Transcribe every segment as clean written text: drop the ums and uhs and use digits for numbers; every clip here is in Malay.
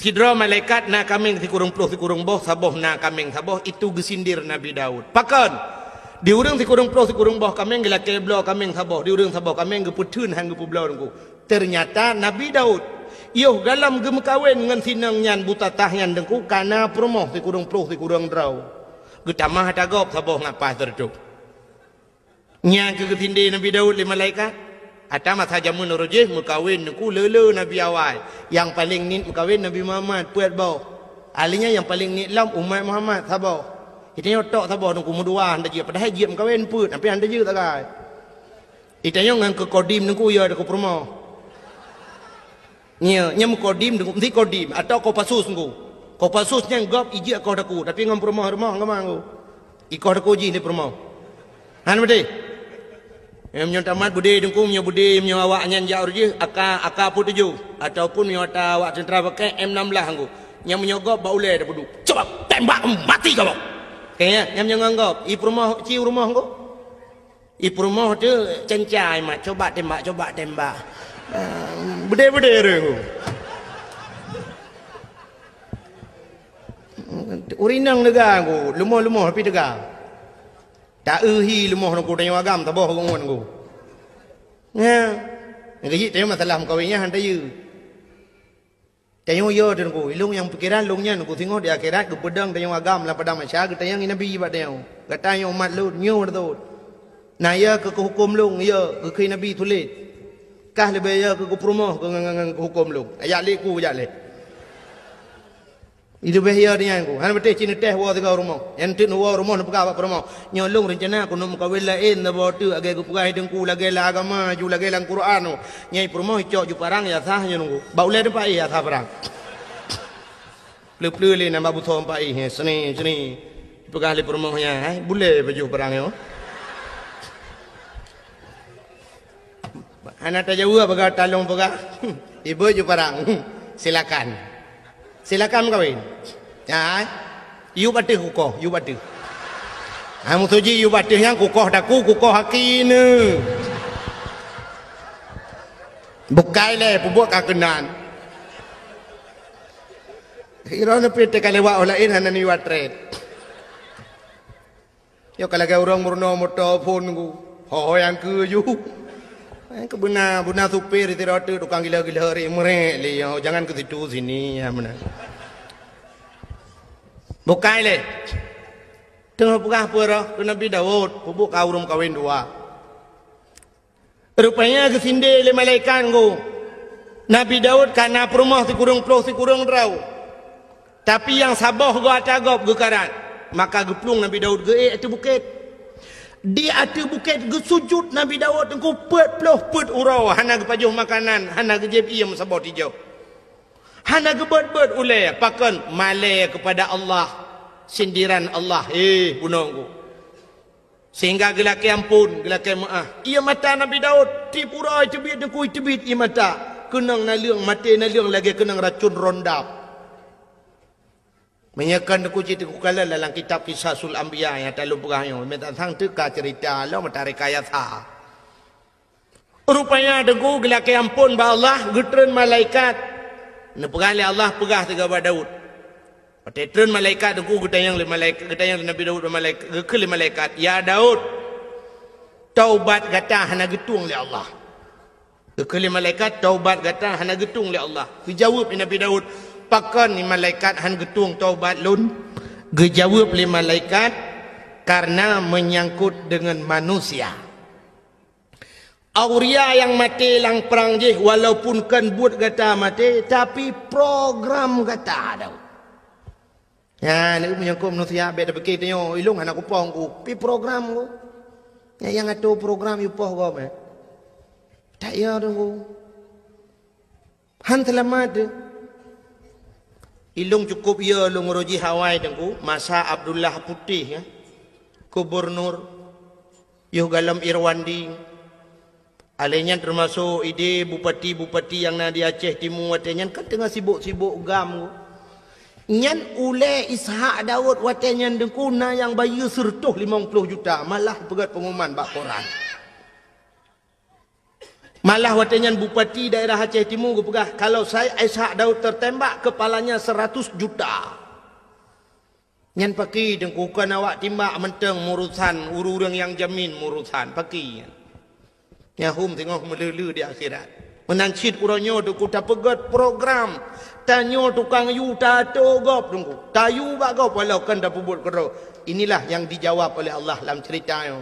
Tidra malaikat na kaming ti kurung puluh ti kurung boh saboh na kaming saboh itu gesindir Nabi Daud. Pakan di urang ti kurung puluh ti kurung boh kaming gila keblo kaming saboh di urang saboh kaming geputun hang gepublau nungku. Ternyata Nabi Daud yo galam gemekawin ngan sinang nyan buta tahyan dengku kana promoh ti kurung puluh ti kurung drau. Getamah tagap saboh ngapa terjuk. Nya ke getinde Nabi Daud li malaikat. Atama saja menurujih mukawin ku lele Nabi awal. Yang paling nit mukawin Nabi Muhammad puat bau. Alinya yang paling nit lam umat Muhammad sabau. Itanya otak sabau nungku mudua anda je padahal je mukawin put tapi anda je tak kai. Itanya ngan ke kodim nungku ya deku promo. Nya mukodim nungku mesti kodim atau ko pasus nungku. Ko pasus yang gop iji ko deku tapi ngam promo rumah ngamang nungku. Iko deku ji ni promo. Han bede. Yang tamat budi dengku punya budi punya awak nyan jauh je aka pun tuju ataupun punya awak tentera pakai M16 angku yang menyogop baulai dah padu coba tembak mati kau kayaknya yang menganggap i rumah ci rumah angku i rumah tu cencai mak coba tembak bede rengku urinang negara angku lemah tapi tegak tak uhi lemah nak kudanya agam tak boh ngon ku. Ya. Ngi tanya masalah kawinnya hantar you. Tanya yo dan ku ilung yang pikiran lungnya ku tengok di akhirat ku pedang tanya agam lah padang masyarakat tanya ngi nabi ba tanya. Katanya umat lu nyu tu. Nah ya ke hukum lung ya ke nabi tulis. Kah lebih ya ke promoh ke hukum lung. Ayat le ku ayat le. Itu bahaya dia aku. Han betul cina teh wa tiga rumah. Yang tin wa rumah nak pegang apa rumah. Nyolong rencana aku nak mukawil lain dah bawa tu agai aku pegang hidungku lagi lah agama ju lagi lang Quran. Nyai rumah cok ju parang ya sah nunggu. Baulai depa ya sah parang. Pleu le nama buthom pa seni pegang le rumahnya. Boleh baju parang yo. Anak tak jauh pegang talong pegang. Ibu ju parang. Silakan. Silakan kawin. Ya. You batu kukoh, you batu. Kamu tuji you batu yang kukoh daku kukoh hakine. Bukai le pubuk kakenan. Irona pete kalewa olain hanan you atret. Yo kalau kau orang murno motor phone ku. Ho yang ke you. Kebuna supir itu roti tukang gila-gila hari merek le jangan ke situ sini ya mana. Bukai le. Tengah buka apa tu Nabi Daud pubuk kaurum kawin dua. Rupanya ke sinde le malaikat go. Nabi Daud kana perumah si kurung ploh si kurung drau. Tapi yang saboh go atagop go karan. Maka geplung Nabi Daud ge itu bukit. Di atas bukit gesujud Nabi Daud engkau pet urau hana gepajuh makanan hana gejeb iem sabot hijau hana gebet ulai pakan malai kepada Allah sindiran Allah punongku sehingga gelaki ampun gelaki maaf ia mata Nabi Daud tipu urau cebit dengku cebit ia mata kenang naliang mati naliang lagi kenang racun rondap. Menyakan aku cerita ku kala dalam kitab Kisah Sul Anbiya yang tak lupa yang minta sang teka cerita lo mata rekayasa. Rupanya dengku gelaki ampun ba Allah getren malaikat. Nepegah le Allah pegah tiga ba Daud. Patetren malaikat dengku getayang le malaikat getayang le Nabi Daud malaikat gekele malaikat ya Daud. Taubat gata hana getung le Allah. Gekele malaikat taubat gata hana getung le Allah. Dijawab Nabi Daud pakan ni malaikat han getung taubat lun gejawab le malaikat karena menyangkut dengan manusia auria yang mati lang perang je walaupun kan buat kata mati tapi program kata ada ya ni menyangkut manusia beda begitu tanya ilung anak kupong ku pi program ku yang atu program yupoh ku me tak ya tu han selamat ilung cukup ya lung roji Hawaii dengku masa Abdullah Putih ya gubernur yuh galam Irwandi alenya termasuk ide bupati yang na di Aceh Timur watenya kan tengah sibuk-sibuk gam nyan ule Ishak Daud watenya dengku na yang bayu sertuh 50 juta malah pegat pengumuman bak koran Malah watanya bupati daerah Aceh Timur gue pegah, kalau saya Ishak Daud tertembak kepalanya 100 juta. Nyan paki dengkukan awak timbak menteng murusan urang yang jamin murusan paki. Nyahum tengok melulu di akhirat. Menancit uranyo tu kuda pegat program. Tanyo tukang yu tato gop tunggu. Tayu bak gop walau kan dah pubut kero. Inilah yang dijawab oleh Allah dalam ceritanya.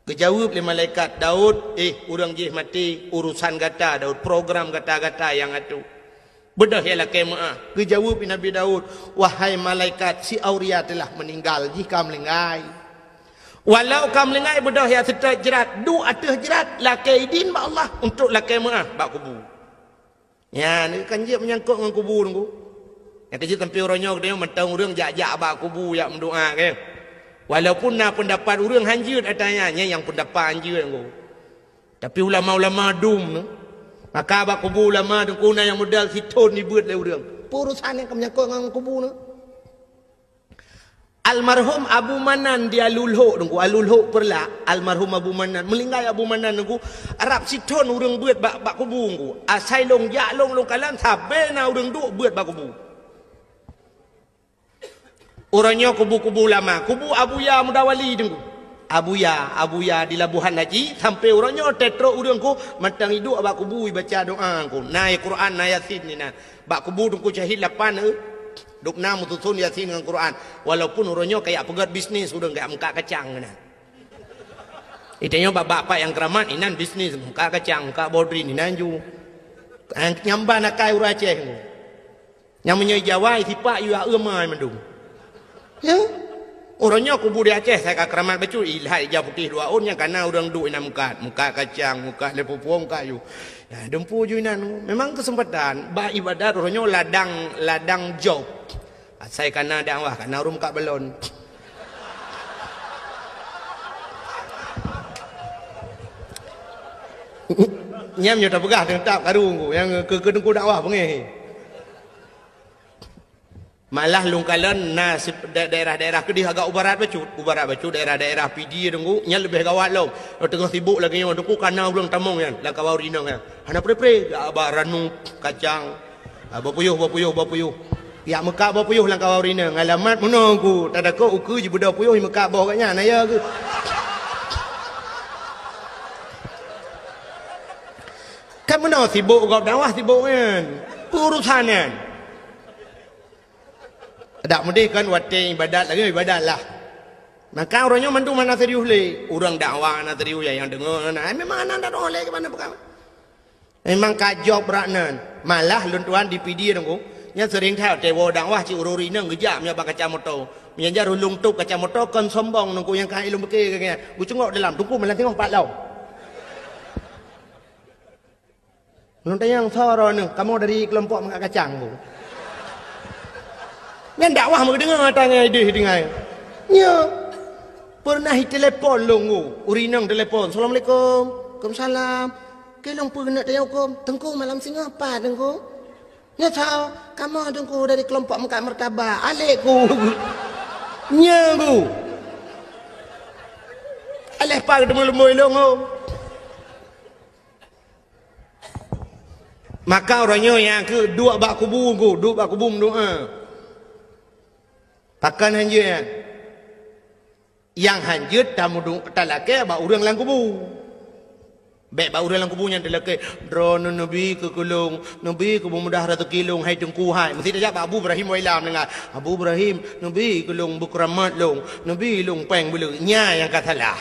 Kejawab oleh malaikat Daud, urang jih mati urusan gata Daud, program gata-gata yang atu. Bedah ialah kemah. Kejawab Nabi Daud, wahai malaikat si Auria telah meninggal jika melengai. Walau kam lengai bedah ya setat jerat, du atah jerat lakai din ba Allah untuk lakai mah bak kubur. Ya ni kan dia menyangkut dengan kubur tu. Yang tadi tempi orangnya dia mentang urang jak-jak bak kubur yak mendoa kan. Walaupun nak pendapat urang hanjut atanya yang pendapat hanjut tu. Tapi ulama-ulama dum tu. Maka bak kubur ulama tu kuna yang modal siton dibuat le urang. Urusan yang menyangkut dengan kubur tu. Almarhum Abu Manan dia lulhuk nunggu alulhuk perla almarhum Abu Manan melinggai Abu Manan nunggu Arab siton urang buat bak kubur nunggu asai long ya long kalan sabe na urang duk buat bak kubur. Orangnya kubu-kubu lama, kubu Abu Ya Mudawali nunggu. Abu Ya di Labuhan Haji sampai orangnya tetro urangku matang hidup bak kubur baca doa ku. Naik Quran na Yasin ni na. Bak kubur nunggu syahid 8 duk na mutusun Yasin dengan Quran. Walaupun orangnya kayak pegat bisnis udah enggak muka kacang na. Itanya bapak-bapak yang keramat inan bisnis muka kacang, muka bodri ni nanju. Nyamba nak kai ura Aceh. Yang menyai Jawa sipak yu amai mendung. Ya. Orangnya kubu di Aceh saya ka keramat becu ilhai hijau putih 2 on yang kana orang duk ina muka kacang, muka lepopo muka yu. Ya dempu ju inan. Memang kesempatan ba ibadat orangnya ladang job. Saya kana dakwah kana rum kak belon. Nyam nyo tak pegah tentap karung yang ke dengku dakwah pengen. Malah lungkalan nasib daerah-daerah ke dia agak ubarat bacut daerah-daerah PD dengku nya lebih gawat lo. Tengah sibuk lagi yang dengku kana ulang tamong kan la kawau rino kan. Hana pre-pre baranung kacang. Bapuyuh. Ya Mekah bawa puyuh lang kawau rina ngalamat menunggu tak ada kau uku je budak puyuh Mekah bawa katnya naya ke kan mana sibuk kau dakwah sibuk kan urusan kan tak mesti kan wate ibadat lagi ibadat lah maka orangnya mandu mana serius le orang dakwah mana serius yang dengar memang anak tak boleh ke mana bukan memang kajok beraknan malah luntuan di PD dengku nya sering thao tewo dakwah ci ururi nang gejak nya bak kacamoto nya jar ulung tuk kacamoto kon sombong nungku yang kai ilmu beke ke gu cengok dalam tungku malah tengok pak lau nun tayang soro nung kamu dari kelompok mak kacang bu ngan dakwah mak dengar tanya ide dengai nya pernah telepon lungu urinang telepon assalamualaikum waalaikumsalam kelong pernah tayaukum tengku malam singa apa tengku nya tahu kamu dengku dari kelompok muka mertabak alekku nyagu aleh pag demul-demul longo maka orangnya yang ke dua bak kubu doa takkan hanjut yang hanjut tamu talake bak urang lang kubu baik bau dalam kubunya terlekat drone nabi ke kulung nabi ke mudah ratu kilung hai tengku hai mesti dia Abu Ibrahim wailam dengar Abu Ibrahim nabi kulung bukramat long nabi long peng bulu nya yang katalah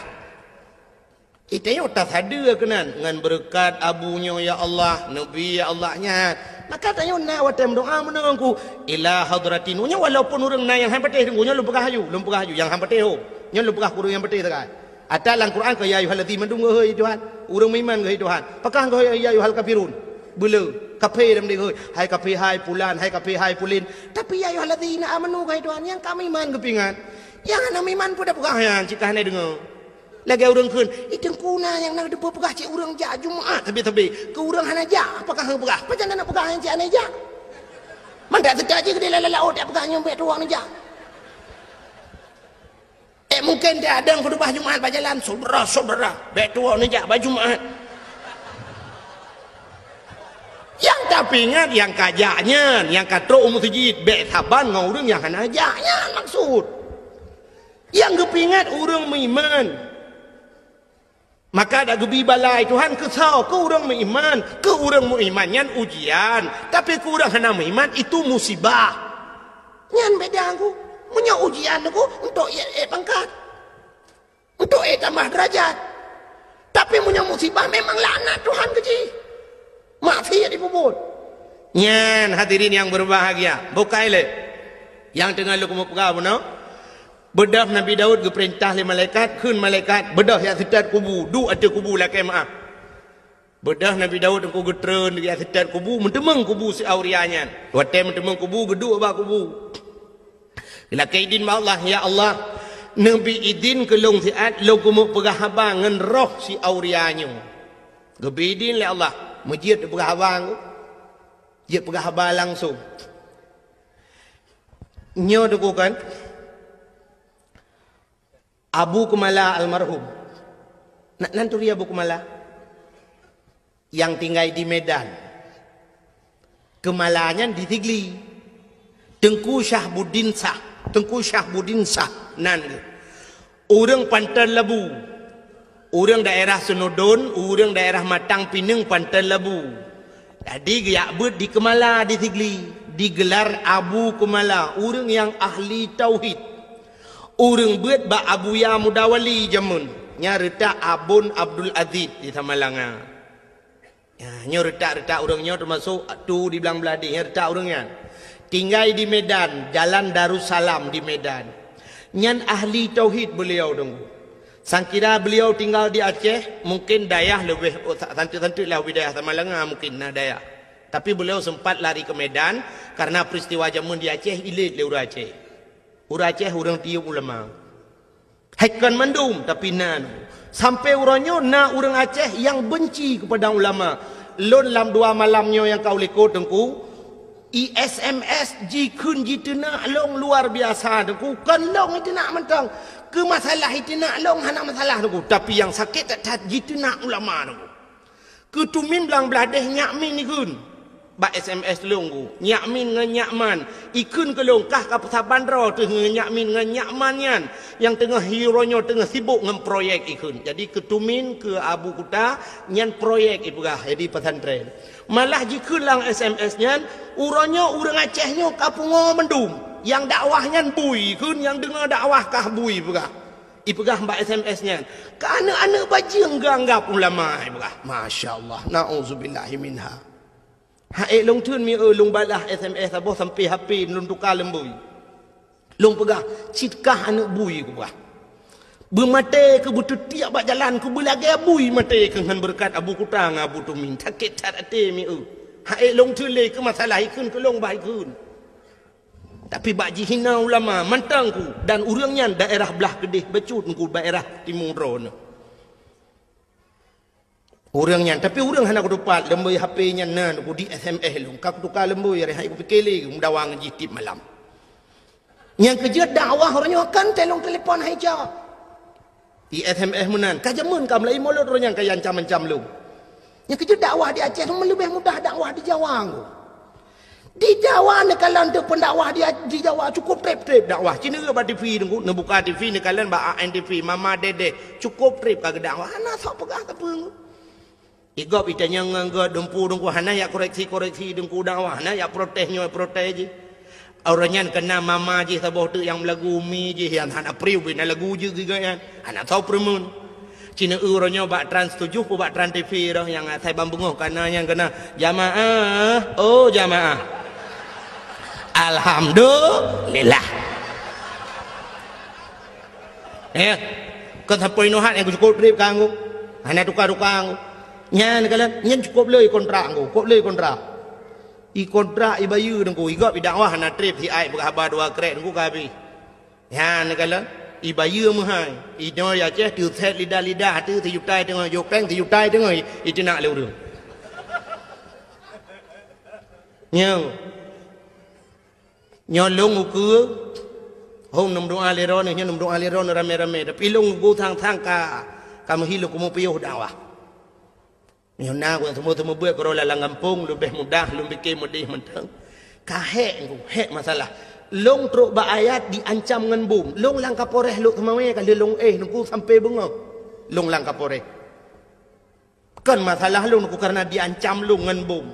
itanya tak ada kenan dengan berkat abunya ya Allah nabi ya Allahnya maka tanya nak watem doa menengku ila hadratin nya walaupun urang na yang hampateh dengunya lumpah hayu yang hampateh ho nya lumpah kurang yang hampateh tak ada dalam Quran ke ya ayyuhallazina amanu hei Tuhan urang iman ke Tuhan pakang ke ya ayyuhal kafirun bela kafir dalam dia hai kafir hai pulan hai kafir hai pulin tapi ya ayyuhallazina amanu ke Tuhan yang kami iman kepingan yang ana iman pun dah pegah yang cikah ni dengar lagi urang keun itu kuna yang nak depa pegah cik urang jak Jumaat tapi ke urang hana jak apakah hang pegah macam nak pegah yang cik ana jak mandak sedar je ke dia lalau tak pegah nyampe tuang ni jak mungkin dia ada yang berdua Jumaat berjalan saudara baik tua ni jak baju Jumaat Yang tapi ingat yang kajaknya, yang katro masjid bek saban ngau orang yang hana ajaknya maksud. Yang kepingat orang beriman. Maka ada gebi balai Tuhan kesal ke orang beriman, ke orang beriman nyan ujian, tapi ke orang hana beriman itu musibah. Nyan beda aku, punya ujian aku untuk pangkat, untuk tambah derajat. Tapi punya musibah memang laknat Tuhan keji. Maksiat dipuput. Nyan hadirin yang berbahagia, bukai le. Yang tengah lu kumu pegau no. Bedah Nabi Daud ke perintah le malaikat, kun malaikat bedah yang setat kubu, du ada kubu lah kemaah. Bedah Nabi Daud ku getreun dia setat kubu, mentemeng kubu si aurianya. Wate mentemeng kubu gedu ba kubu. Bila kaidin ba Allah ya Allah, Nabi idin ke long siat lo kumu pegah habang ngan roh si aurianya. Gebidin le Allah, mujid pegah habang. Dia pegah habang langsung. Nyo deku kan Abu Kumala almarhum. Nanti Abu Kumala yang tinggal di Medan. Kemalanya di Tigli. Tengku Syahbudin Sah. Tengku Syahbudin Sah. Orang Pantai Labu. Orang daerah Senodon, orang daerah Matang Pinang Pantai Labu. Jadi giak ber di Kemala di Tigli. Digelar Abu Kumala. Orang yang ahli tauhid. Orang buat ba Abu Ya Mudawali jamun nya retak Abun Abdul Aziz di Tamalanga. Ya, nya retak orangnya termasuk tu di belang beladi nya retak orangnya. Tinggal di Medan, Jalan Darussalam di Medan. Nyan ahli tauhid beliau dong. Sangkira beliau tinggal di Aceh, mungkin dayah lebih santai-santai lah wilayah Tamalanga mungkin nah dayah. Tapi beliau sempat lari ke Medan karena peristiwa jamun di Aceh ilit le Aceh. Orang Aceh orang tiup ulama. Haikan mandum tapi nan. Sampai orangnya na orang Aceh yang benci kepada ulama. Lon lam dua malamnya yang kau lekot tengku. SMS jikun jitena long luar biasa tengku. Kan long itu nak mentang. Ke masalah itu nak long hana masalah tengku. Tapi yang sakit tak jitena ulama tengku. Ketumin belang beladeh nyakmin ni kun. Ba SMS longgu nyakmin ngan nyakman ikun ke longkah ka pesaban ro tu nyakmin ngan nyakman yan yang tengah hironya tengah sibuk ngan proyek ikun jadi ketumin ke Abu Kuta nyan proyek ipugah jadi pesantren malah jikun lang SMS nyan uronya urang Acehnya kapungo mendum yang dakwahnya bui kun yang dengar dakwah kah bui ipugah ipugah ba SMS nyan ka anak-anak bajing ganggap ulama ipugah masyaallah nauzubillahi minha. Haik long tun mi long balah SMS aboh sampai HP long tukar lembui. Long pegah citkah anak bui ku bah. Bermate ke butuh tiap bak jalan ku belagi bui mate ke ngan berkat Abu Kutang Abu Tumin sakit tak ate mi Haik long tun le ke masalah ikun ke long bah ikun. Tapi bak jihina ulama mantang ku dan urangnya daerah belah Kedih becut ku daerah Timur Ron. Orangnya tapi orang hendak dapat lembui HP-nya nan ku di SMS long kak tukar lembui hari ku pikeli mudawang jitip malam. Yang kerja dakwah orangnya kan telong telefon hai ja. Di SMS menan kajamun kam lai molot orangnya kayan cam-cam lu. Yang kerja dakwah di Aceh lebih mudah dakwah di Jawa. Di Jawa ne kalan tu pendakwah di Jawa cukup trip dakwah. Cina ke ba TV tunggu ne buka TV ne kalan ba ANTV Mama Dede cukup trip ka dakwah. Ana sok pegah tepung. Igop itanya nganggo dempu dengku hana ya koreksi dengku dakwah hana ya protesnya protes je. Orangnya kena mama je saboh tu yang lagu mi je yang hana priu bina lagu je juga ya. Hana tahu premun. Cina orangnya bak Trans 7 pu bak Trans TV dah yang saya bambungoh karena yang kena jamaah. Oh jamaah. Alhamdulillah. Kan sampai nohat yang cukup trip kanggo. Hana tukar-tukar nyan kalian nyan cukup le kontrak aku cukup le kontrak i kontrak i bayu dengku i gop i dakwah na trip si ai berkhabar dua krek dengku kabi nyan kalian i bayu mahai i no ya ceh tu set lidah tu ti yutai tengah yo peng ti yutai tengah i nak le urang nyo long uku hong nom doa le ron nyo nom doa le ron rame-rame tapi long go thang ka kamu hilu kumu piuh dakwah Yang nak aku semua buat kalau lalang kampung lebih mudah, lebih kemudih mentang. Kahek aku, hek masalah. Long teruk ba ayat diancam dengan bom. Long lang kaporeh luk semawai kali long nunggu sampai bengok. Long lang kaporeh. Kan masalah long aku karena diancam long dengan bom.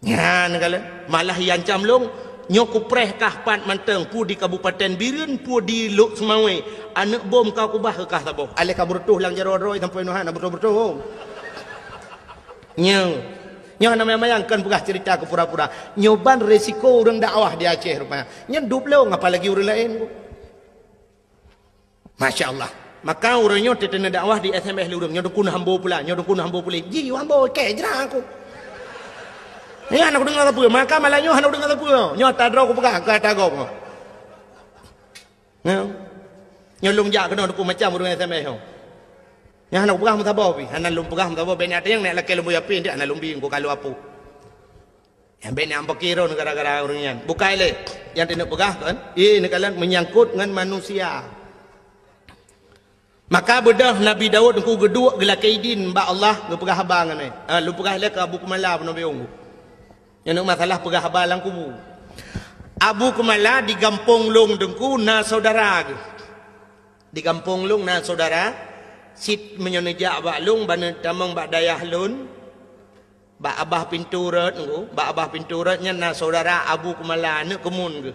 Ya, negala malah diancam long nyoku preh kah pat manteng pu di Kabupaten Biren pu di Luk Semawai anak bom kau kubah kah taboh ale kaburtuh lang jaro-roi sampai nuhan bertuh-bertuh nyo nama mayangkan pugah cerita ke pura-pura nyoban resiko orang dakwah di Aceh rupanya nyedup lo apalagi orang lain Masya Allah maka orangnya tetena dakwah di SMS lurung nyodukun hambo pula ji hambo ke jerang aku ya anak dengar apa maka malahnya anak dengar apa nyata draw aku pegang kata kau nyolong jak kena aku macam orang SMS yang anak pegang mata bawa anak lum pegang mata bawa benar yang nak laki lumbu yapin dia anak lumbi aku kalau apa yang benar ampak kira negara-negara orangnya bukai le yang tidak pegang kan ini kalian menyangkut dengan manusia maka bedah Nabi Daud aku geduk gelakaidin mbak Allah gepegah habang ni lu pegah le ke Abu Kumala Nabi Unggu yang masalah pegah habalang kubu Abu Kumala di Gampong Long dengku na saudara di Gampong Long na saudara sit menyonejak bak long bana tamang bak dayah lun bak abah pintu rat ngku bak abah pintu ratnya na saudara Abu Kumala anak kemun ke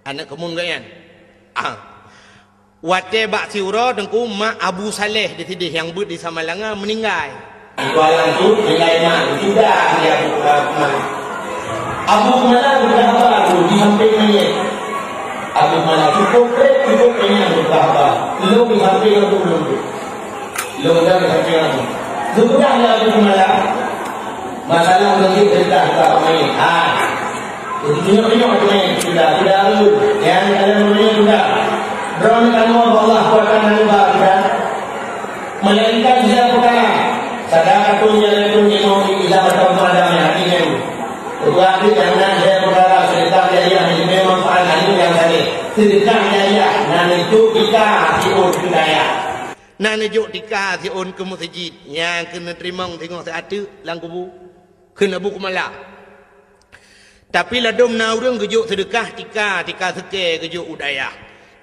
anak kemun ke yan wate bak siura dengku mak Abu Saleh di tidih yang ber di Samalanga meninggal ibalan tu nilai mak sudah dia Abu Kumala berapa tu di samping ni Abu Kumala cukup ini berapa lu di samping tu belum lu dah di samping tu sudah Abu Kumala masalah lagi cerita apa ni ini apa ni sudah lu yang kalian ni sudah drone kamu Allah kuatkan anda sudah melainkan dia perkara sadar katunya itu ilah atau padanya hatinya Tuhan jangan saya berharap sedekah jariah ini memang manfaat itu yang tadi sedekah jariah nan itu kita siun ke daya nan itu kita siun ke masjid yang kena terima tengok seatu lang kubu kena Abu Kumala tapi ladum na urang gejuk sedekah tika seke gejuk udaya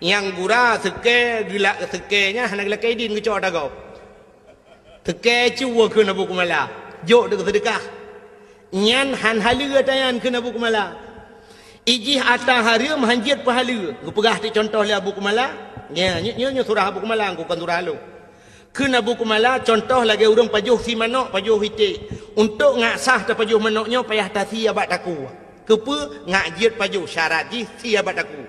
yang gura seke gila sekenya hana gila kaidin gejuk dagau seke cuwa kena Abu Kumala jok de sedekah nyan han halia tayan kena Abu Kumala ijih ata haria mhanjit pahala gepegah ti contoh le Abu Kumala nya surah Abu Kumala aku kan surah lu kena Abu Kumala contoh lagi urang pajuh si manok pajuh hiti untuk ngak sah ta pajuh manoknya payah tasi abat aku kepe ngak jit pajuh syarat ji si abat aku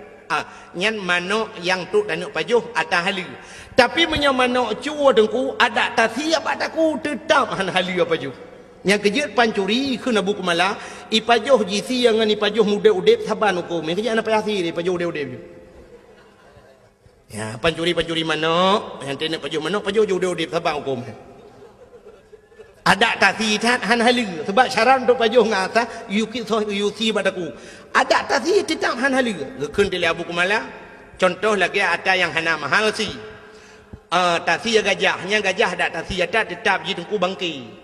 nyan manok yang tu dan pajuh ata halia tapi menyo manok cuwa dengku ada tasi abat aku tetap han halia pajuh yang kejut pancuri kena Abu Kumala ipajoh jisi yang ipajoh muda udep saban hukum yang kejut anak payasi ipajoh udep ya pancuri manok yang tenek pajoh manok pajoh udep saban hukum ada tasi tat han halu sebab syarat untuk pajoh ngata yusi badaku ada tasi tetap han halu gekun tele Abu Kumala contoh lagi ada yang hana mahal si tasi gajahnya gajah ada tasi ada tetap jidungku bangki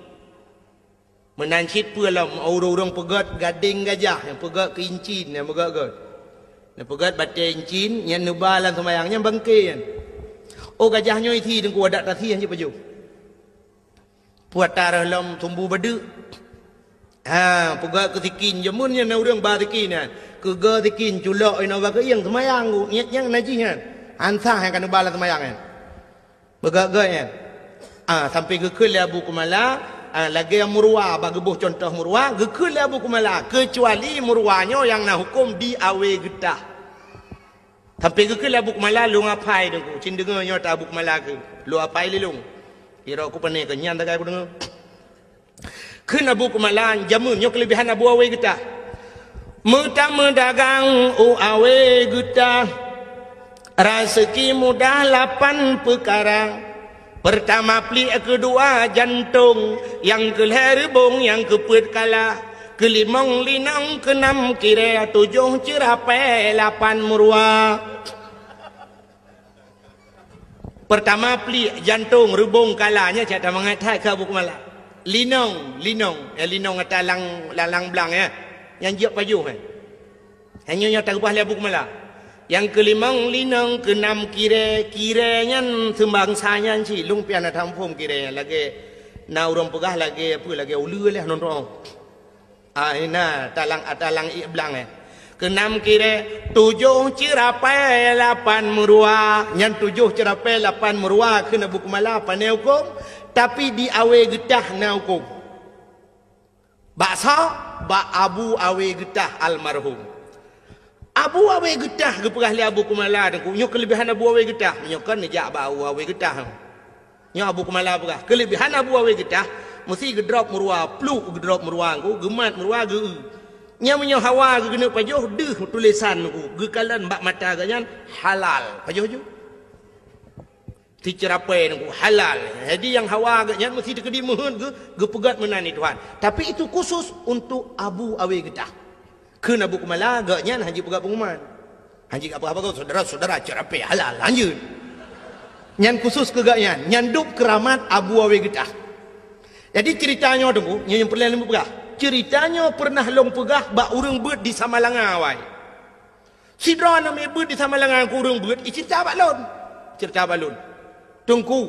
menancit pula orang-orang pegat gading gajah yang pegat keincin yang pegat batai incin yang nebalan semayangnya bangkai kan oh gajahnya isi dengku ada tasi yang paju puat tarah lam tumbuh badu pegat ketikin jamun yang orang batikin kan kega tikin culok ina bagai yang semayang yang najis kan ansah yang kan nebalan semayang kan pegat kan sampai gekul Abu Kumala lagi yang murwa bagi buh contoh murwa gekul Abu Kumala kecuali murwanya yang nak hukum di awe getah tapi gekul Abu Kumala lu ngapai dengku cin dengarnya tak Abu Kumala ke lu apai lelung kira aku pening kenyan tak aku dengar ken Abu Kumala jamunnya kelebihan Abu awe getah Mutama dagang awe getah rezeki mudah 8 perkara. Pertama pli, kedua jantung, yang keherbong, yang keput kalah, kelimong linang, keenam kira, 7 cerapai, 8 murwa. Pertama peli jantung rubung kalanya cak tak mengatai ke Abu Kumala. Linong, linong atas lang belang ya. Yang jiak pajuh kan. Hanya yang tak ubah Abu Kumala. Yang kelimang linong, keenam kiranya sembangsanya cilung piana tampum kiranya lagi na urang pegah lagi apa lagi ulu lah nonton. Ina talang belang ya. Keenam kira, tujuh cirapai lapan merua. Yang tujuh cirapai lapan merua kena buku malah pandai hukum. Tapi di awe getah na hukum. Baksa, Abu awe getah almarhum. Abu awe getah ke perah li Abu Kumala dengku. Nyo kelebihan Abu awe getah. Nyo kan nejak Abu awe getah. Nyo Abu Kumala perah. Kelebihan Abu awe getah. Mesti gedrop merua. Pluk gedrop merua. Gemat merua ge. Nya hawa ke kena pajuh deh tulisan ku gekalan bak mata ganyan halal pajuh ju ti cerapai ku halal. Jadi yang hawa ganyan mesti dikedi mohon ge pegat menani Tuhan. Tapi itu khusus untuk Abu awe getah. Kena Abu Kumala ganyan haji pegat pengumuman. Haji apa-apa kau saudara-saudara cerapai halal lanjut. Nyan khusus ke ganyan nyanduk keramat Abu awe getah. Jadi ceritanya tu yang perlahan lembu pegah. Ceritanya pernah long pegah bak urang beut di Samalanga awai. Sidra nama beut di Samalanga ku urang beut cerita bak lon. Cerita bak lon. Tungku.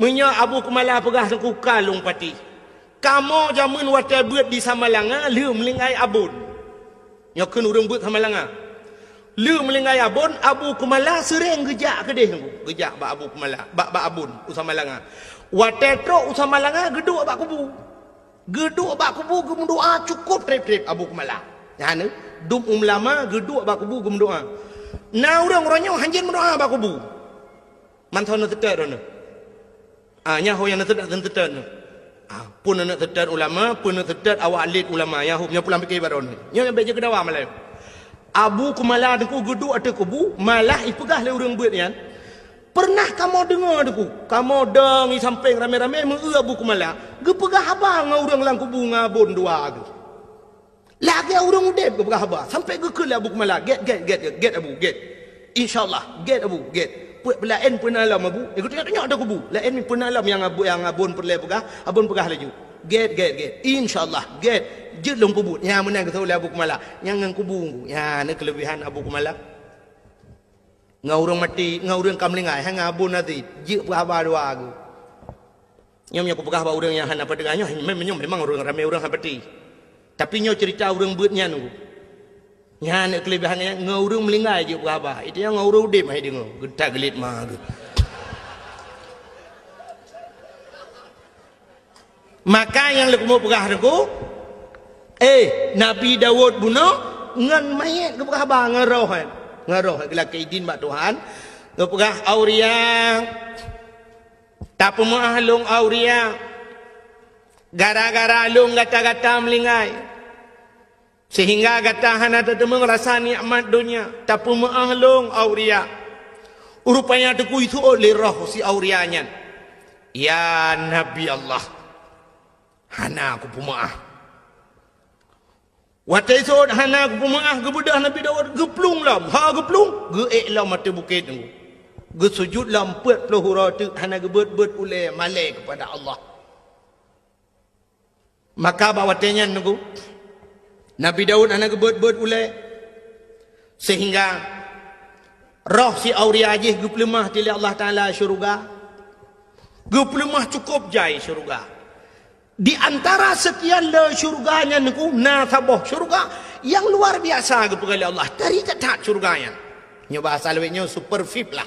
Menya Abu Kumala pegah tungku kalung pati. Kamu jamun wate beut di Samalanga le melingai abun. Nyakeun urang beut Samalanga. Le melingai abun Abu Kumala sering gejak ke deh tungku. Gejak bak Abu Kumala, bak abun u Samalanga. Wate tro u Samalanga geduk bak kubu. Geduk bak kubu gem doa cukup rep-rep Abu Kumala. Yang dum lama geduk bak kubu gem doa. Na urang-urangnya hanjin berdoa bak kubu. Manthon tetet dono. Nya ho yang tetet. Pun nak tetet ulama, pun nak tetet awak alit ulama yang nya pulang fikir baron. Nya beje kedawa malam. Abu Kumala deku geduk ate kubu malah ipegah le urang beut yan. Pernah kamu dengar aku? Kamu dengi samping rame-rame mengu Abu Kumala. Gepegah abang orang lang kubu ngabon dua aku. Lagi orang udep gepegah abang. Sampai gekul Abu Kumala. Get Abu, get. InsyaAllah, get Abu, get. Lain pun alam Abu. Aku tengok ada kubu. Lain pun alam yang abon perlai pegah. Abon pegah laju. Get. InsyaAllah, get. Jelung kubu. Yang menang ketahui Abu Kumala. Yang ngang kubu. Ya, ini kelebihan Abu Kumala. Ngaurang mati, ngaurang kamlingai, hang abun nanti, jik berhabar dua aku. Nyom aku pegah orang yang hana pada ganyo, memang orang ramai orang hapati. Tapi nyo cerita orang beutnya nunggu. Nya nak kelebihannya ngaurang melingai jik berhabar. Itu yang ngaurang udip mai dengar, getak gelit mah. Maka yang leku mau pegah aku, Nabi Dawud bunuh ngan mayat ke berhabar ngarohan. Ngaroh gelak keidin bak Tuhan. Gepegah auria. Tak pemah long auria. Gara-gara long gata-gata melingai. Sehingga gata hana tetemu rasa nikmat dunia. Tak pemah long auria. Rupanya teku itu oleh roh si aurianya. Ya Nabi Allah. Hana aku pemah. Watai sod hana ku pemaah gebedah Nabi Dawud geplung lam geplung geek lam mata bukit tu gesujud lam 40 hura tu hana gebet ulai malai kepada Allah. Maka bawatenya nunggu Nabi Dawud hana gebet ulai sehingga roh si auria ajih geplemah tili Allah Taala syurga. Geplemah cukup jai syurga. Di antara sekian le syurganya niku nasabah syurga yang luar biasa kepada Allah. Dari tetap syurganya. Nyo bahasa lewetnya super VIP lah.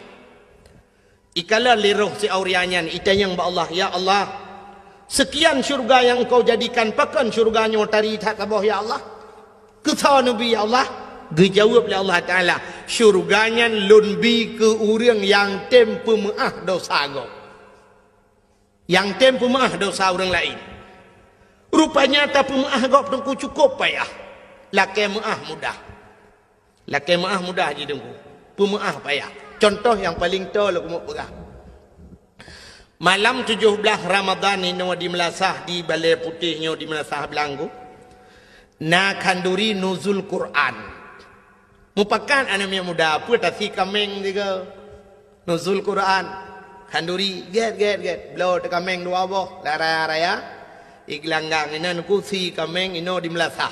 Ikala liruh si aurianya ita yang ba Allah, ya Allah. Sekian syurga yang engkau jadikan pakan syurganya tari tak kabah ya Allah. Kata Nabi ya Allah, dijawab oleh Allah Taala, syurganya lunbi ke urang yang tempu maah dosa go. Yang tempu maah dosa orang lain. Rupanya tapi maah gop dengku cukup payah. Laki maah mudah. Laki maah mudah je dengku. Pemaah payah. Contoh yang paling tahu lagu mau perah. Malam 17 Ramadan ini di Melasah di Balai Putihnya di Melasah Belanggu. Na kanduri nuzul Quran. Mupakan anak yang muda apa tasi kameng juga. Nuzul Quran. Handuri get blow te kameng dua boh raya iklanggang ina nuku si kameng ino di Melasa.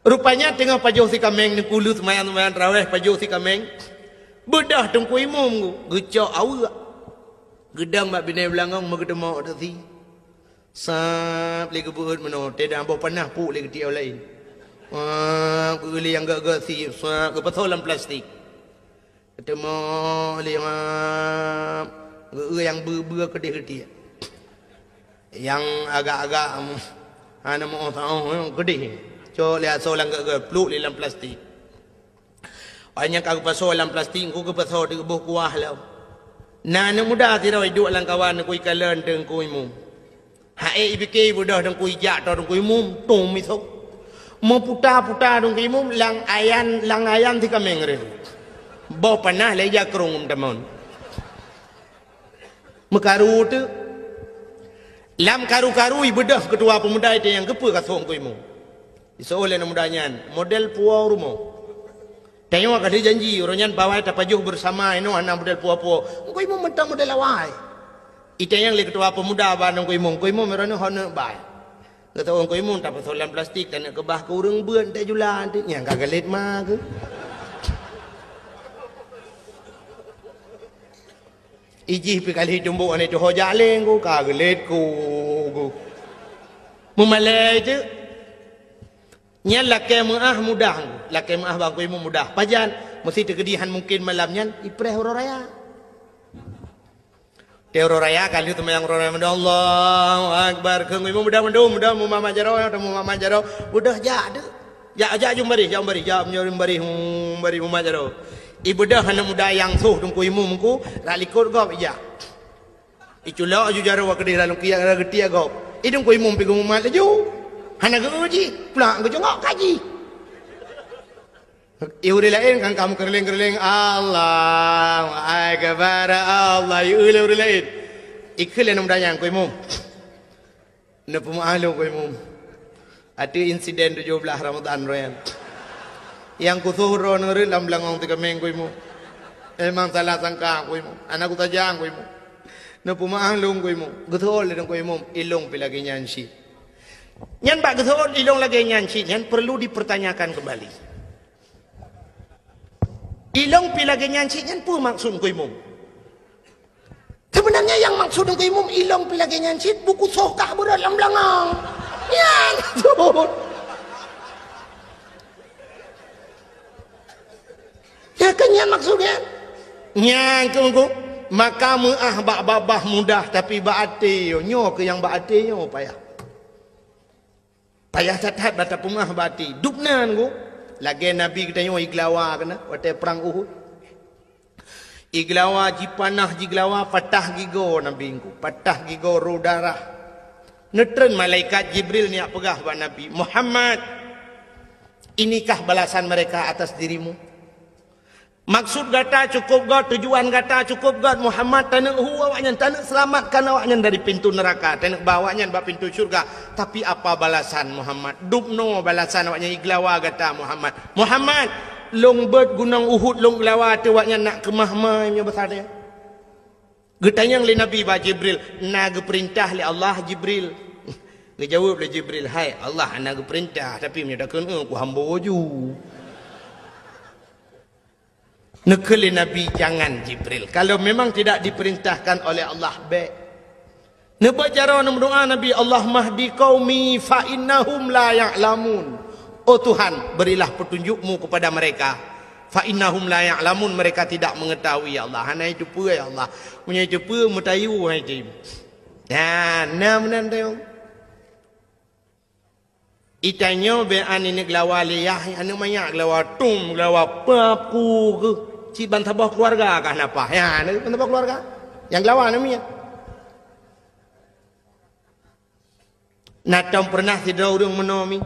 Rupanya tengah pajo si kameng ni kulu semayan raweh pajo si kameng bedah tengku imum gecok awak gedang mak bini belangong magedemo tu si sap lagi buat meno tidak bawa panah pu lagi dia lain kuli yang gak si sap ke petolan plastik ketemu lima yang ber kedih yang agak-agak ana mau tahu kedih co lihat solang gak peluk dalam plastik banyak aku pasal dalam plastik aku ke pasal di buah kuah lah nana muda tidak hidup dalam kawan aku ikalan dengan kuimu hai ibike budah dengan kuijak atau dengan kuimu tum itu mau putar dengan kuimu lang ayan di kameng re bawa panah leja kerung teman mekaru tu lam karu-karu ibedah ketua pemuda itu yang kepa kasong kuimu isoleh mudanya model puau rumah tengok kali janji orangnya bawa tapajuh bersama ino anak model puau-puau kuimu mentang model awai itu yang le ketua pemuda banang kuimu merana hona bai kata orang kuimu tak pasolan plastik tak nak kebah ke urang beun tak julan tu yang kagalet mah ke iji pi kali tumbuh ane tu hojaleng ku kagelet ku memalai tu nya laki muah mudah laki muah bang kuimu mudah pajan mesti terkedihan mungkin malamnya ipreh raya teoro raya kali tu yang raya Allahu akbar ke kuimu mudah mu mama jaro udah ja jumbari mama jaro ibudah hana muda yang suh dong kuimu mungku ralikot gop ija iculo aju jaro wa kedira lu kia getia gop idung kuimu pi gumu mal ju hana geji pulang ge jongok kaji iure lain kan kamu kerling Allahu akbar Allah iure lain ikhle nam dayang kuimu ne pemalu kuimu ada insiden 17 Ramadan royan yang kusuhro nuri lam langong tiga minggu imu emang salah sangka ku imu anak ku tajang ku imu nepu mahlung ku imu gethol dan ku imu ilung pilagi nyansi nyan pak gethol ilung lagi nyansi nyan perlu dipertanyakan kembali ilung pilagi nyansi nyan pu maksud ku imu sebenarnya yang maksud ku imu ilung pilagi nyansi buku sokah berat lam langong nyan tuh ya kan yang maksudnya nyang kengku maka muah babah mudah tapi baate nyo ke yang baate nyo payah tathat bata pumah bati dupnan ku lagi nabi kita nyo iglawa kena wate perang Uhud iglawa jipanah jiglawa patah gigo nabi ku patah gigo rudara netren malaikat Jibril ni pegah ba nabi Muhammad inikah balasan mereka atas dirimu maksud gata cukup god tujuan gata cukup god Muhammad tanak awaknya tanak selamatkan awaknya dari pintu neraka tanak bawanya ba pintu syurga tapi apa balasan Muhammad dupno balasan awaknya iglawa gata Muhammad long bird gunung Uhud long glawa tu awaknya nak ke mahmai nya besar dia getanya li nabi ba Jibril na perintah li Allah Jibril ngejawab li Jibril hai Allah na perintah tapi menyatakan ku hamba ju nekeli Nabi jangan Jibril kalau memang tidak diperintahkan oleh Allah baik nebacara berdoa Nabi Allah mahdi qaumi fa innahum la ya'lamun oh Tuhan berilah petunjukmu kepada mereka fa innahum la ya'lamun mereka tidak mengetahui ya Allah hana itu apa ya Allah punya itu apa mutayu hai tim ya nam tayong itanyo be ani neglawa liyah anu banyak glawa tum glawa papu ke ciban tabah keluarga kah napa ya tabah keluarga yang lawan namanya natam pernah tidak urang menomi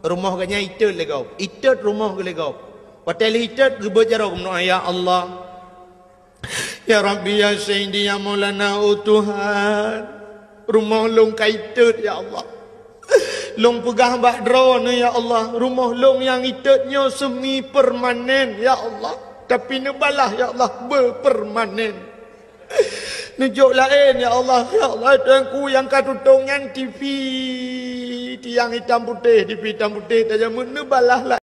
rumah ganya itet legau itet rumah ge legau hotel itet ge bejaro kumno ya Allah ya Rabbi ya Sayyidi ya Maulana oh Tuhan rumah long kaitet ya Allah long pegah bak drone ya Allah rumah long yang itetnya semi permanen ya Allah tapi nebalah ya Allah berpermanen Nunjuk lain ya Allah. Ya Allah tuanku yang katutung yang TV tiang hitam putih, TV hitam putih tajam menebalah lah.